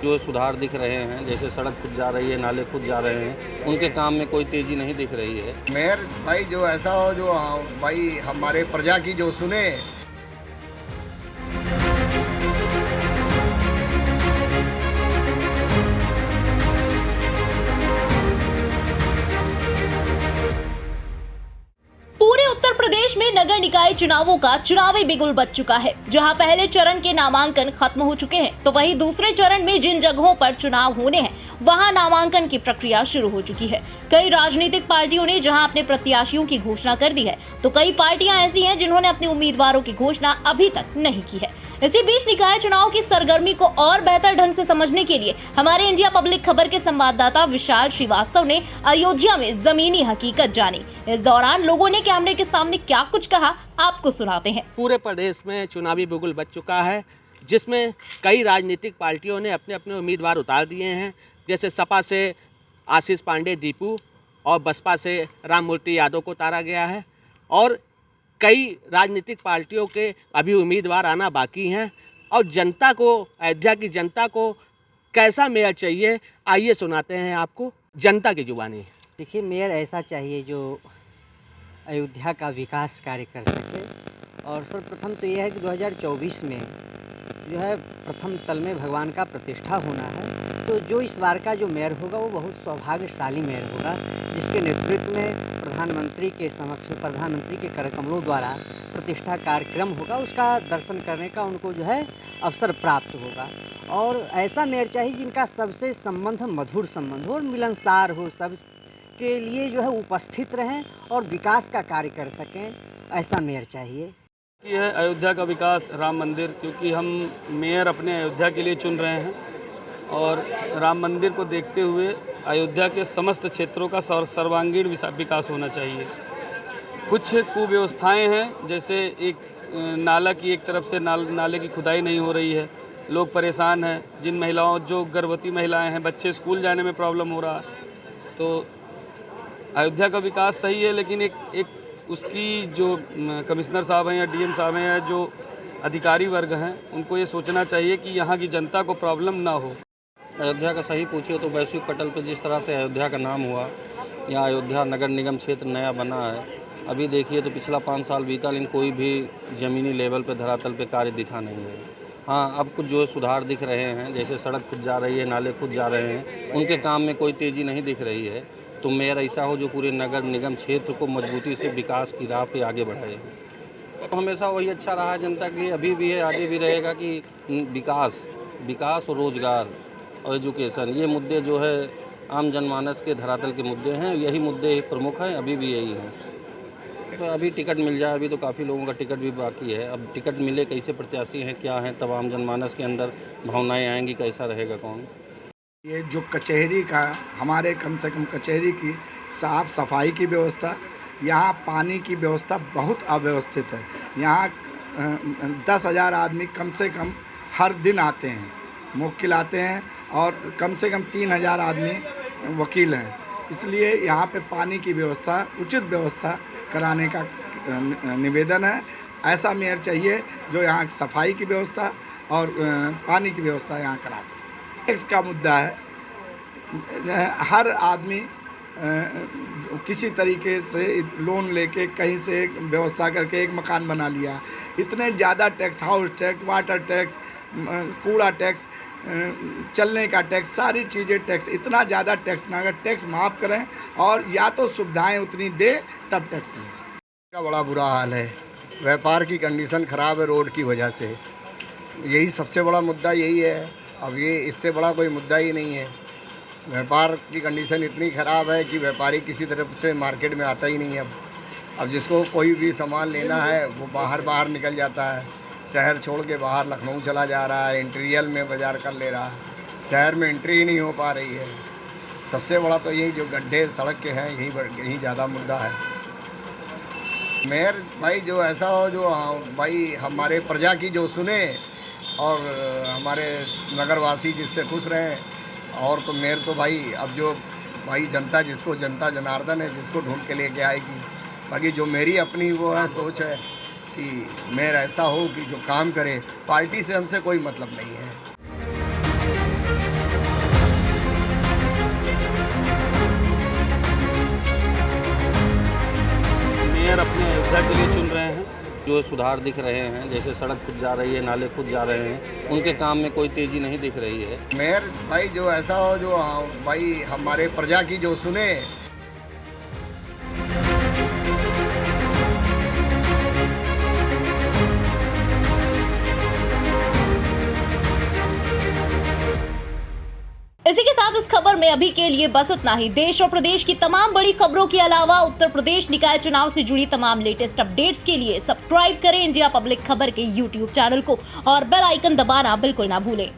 जो सुधार दिख रहे हैं, जैसे सड़क खुद जा रही है, नाले खुद जा रहे हैं, उनके काम में कोई तेज़ी नहीं दिख रही है। मेयर भाई जो ऐसा हो जो भाई हमारे प्रजा की जो सुने। पूरे उत्तर प्रदेश में नगर निकाय चुनावों का चुनावी बिगुल बज चुका है। जहां पहले चरण के नामांकन खत्म हो चुके हैं, तो वहीं दूसरे चरण में जिन जगहों पर चुनाव होने हैं वहां नामांकन की प्रक्रिया शुरू हो चुकी है। कई राजनीतिक पार्टियों ने जहां अपने प्रत्याशियों की घोषणा कर दी है, तो कई पार्टियां ऐसी हैं जिन्होंने अपने उम्मीदवारों की घोषणा अभी तक नहीं की है। इसी बीच निकाय चुनाव की सरगर्मी को और बेहतर ढंग से समझने के लिए हमारे इंडिया पब्लिक खबर के संवाददाता विशाल श्रीवास्तव ने अयोध्या में जमीनी हकीकत जानी। इस दौरान लोगों ने कैमरे के सामने क्या कुछ कहा, आपको सुनाते हैं। पूरे प्रदेश में चुनावी बिगुल बज चुका है, जिसमें कई राजनीतिक पार्टियों ने अपने अपने उम्मीदवार उतार दिए हैं। जैसे सपा से आशीष पांडे दीपू और बसपा से राममूर्ति यादव को उतारा गया है, और कई राजनीतिक पार्टियों के अभी उम्मीदवार आना बाकी हैं। और जनता को, अयोध्या की जनता को कैसा मेयर चाहिए, आइए सुनाते हैं आपको जनता की जुबानी। देखिए, मेयर ऐसा चाहिए जो अयोध्या का विकास कार्य कर सके। और सर्वप्रथम तो यह है कि 2024 में जो है प्रथम तल में भगवान का प्रतिष्ठा होना है, तो जो इस बार का जो मेयर होगा वो बहुत सौभाग्यशाली मेयर होगा, जिसके नेतृत्व में प्रधानमंत्री के समक्ष प्रधानमंत्री के करकमलों द्वारा प्रतिष्ठा कार्यक्रम होगा, उसका दर्शन करने का उनको जो है अवसर प्राप्त होगा। और ऐसा मेयर चाहिए जिनका सबसे संबंध मधुर संबंध हो और मिलनसार हो, सब के लिए जो है उपस्थित रहें और विकास का कार्य कर सकें, ऐसा मेयर चाहिए। ये है अयोध्या का विकास, राम मंदिर, क्योंकि हम मेयर अपने अयोध्या के लिए चुन रहे हैं और राम मंदिर को देखते हुए अयोध्या के समस्त क्षेत्रों का सर्वांगीण विकास होना चाहिए। कुछ कुव्यवस्थाएं हैं, जैसे एक नाला की एक तरफ से नाले की खुदाई नहीं हो रही है, लोग परेशान हैं। जिन महिलाओं, जो गर्भवती महिलाएं हैं, बच्चे स्कूल जाने में प्रॉब्लम हो रहा है। तो अयोध्या का विकास सही है, लेकिन एक उसकी जो कमिश्नर साहब हैं या डीएम साहब हैं या जो अधिकारी वर्ग हैं, उनको ये सोचना चाहिए कि यहाँ की जनता को प्रॉब्लम ना हो। अयोध्या का सही पूछिए तो वैश्विक पटल पे जिस तरह से अयोध्या का नाम हुआ, या अयोध्या नगर निगम क्षेत्र नया बना है, अभी देखिए तो पिछला 5 साल बीता, लेकिन कोई भी ज़मीनी लेवल पे, धरातल पे कार्य दिखा नहीं है। हाँ, अब कुछ जो सुधार दिख रहे हैं, जैसे सड़क खुद जा रही है, नाले खुद जा रहे हैं, उनके काम में कोई तेज़ी नहीं दिख रही है। तो मेयर ऐसा हो जो पूरे नगर निगम क्षेत्र को मजबूती से विकास की राह पे आगे बढ़ाए। तो हमेशा वही अच्छा रहा है जनता के लिए, अभी भी है, आगे भी रहेगा कि विकास और रोज़गार और एजुकेशन, ये मुद्दे जो है आम जनमानस के धरातल के मुद्दे हैं, यही मुद्दे प्रमुख हैं, अभी भी यही हैं। तो अभी टिकट मिल जाए, अभी तो काफ़ी लोगों का टिकट भी बाकी है। अब टिकट मिले, कैसे प्रत्याशी हैं, क्या हैं, तब आम जनमानस के अंदर भावनाएँ आएंगी, कैसा रहेगा कौन। ये जो कचहरी का, हमारे कम से कम कचहरी की साफ सफाई की व्यवस्था, यहाँ पानी की व्यवस्था बहुत अव्यवस्थित है। यहाँ 10,000 आदमी कम से कम हर दिन आते हैं, मुवक्किल आते हैं, और कम से कम 3,000 आदमी वकील हैं। इसलिए यहाँ पे पानी की व्यवस्था, उचित व्यवस्था कराने का निवेदन है। ऐसा मेयर चाहिए जो यहाँ सफाई की व्यवस्था और पानी की व्यवस्था यहाँ करा सके। टैक्स का मुद्दा है, हर आदमी किसी तरीके से लोन लेके कहीं से व्यवस्था करके एक मकान बना लिया। इतने ज़्यादा tax, house tax, water tax, कूड़ा टैक्स, चलने का टैक्स, सारी चीज़ें टैक्स, इतना ज़्यादा टैक्स ना, अगर टैक्स माफ़ करें और या तो सुविधाएं उतनी दे तब टैक्स लें। का बड़ा बुरा हाल है, व्यापार की कंडीशन ख़राब है रोड की वजह से, यही सबसे बड़ा मुद्दा यही है। अब ये इससे बड़ा कोई मुद्दा ही नहीं है। व्यापार की कंडीशन इतनी ख़राब है कि व्यापारी किसी तरफ से मार्केट में आता ही नहीं है। अब जिसको कोई भी सामान लेना है वो बाहर निकल जाता है, शहर छोड़ के बाहर लखनऊ चला जा रहा है, इंटीरियर में बाज़ार कर ले रहा है, शहर में एंट्री ही नहीं हो पा रही है। सबसे बड़ा तो यही जो गड्ढे सड़क के हैं, यही ज़्यादा मुद्दा है। मेयर भाई जो ऐसा हो जो भाई हमारे प्रजा की जो सुने और हमारे नगरवासी जिससे खुश रहें। और तो मेयर तो भाई अब जो भाई जनता, जिसको जनता जनार्दन है, जिसको ढूंढ के लेके आएगी। बाकी जो मेरी अपनी वो है सोच है कि मेयर ऐसा हो कि जो काम करे, पार्टी से हमसे कोई मतलब नहीं है। के लिए चुन रहे हैं। जो सुधार दिख रहे हैं, जैसे सड़क खुद जा रही है, नाले खुद जा रहे हैं, उनके काम में कोई तेज़ी नहीं दिख रही है। मेयर भाई जो ऐसा हो जो भाई हमारे प्रजा की जो सुने। इसी के साथ इस खबर में अभी के लिए बस इतना ही। देश और प्रदेश की तमाम बड़ी खबरों के अलावा उत्तर प्रदेश निकाय चुनाव से जुड़ी तमाम लेटेस्ट अपडेट्स के लिए सब्सक्राइब करें इंडिया पब्लिक खबर के YouTube चैनल को और बेल आइकन दबाना बिल्कुल ना भूलें।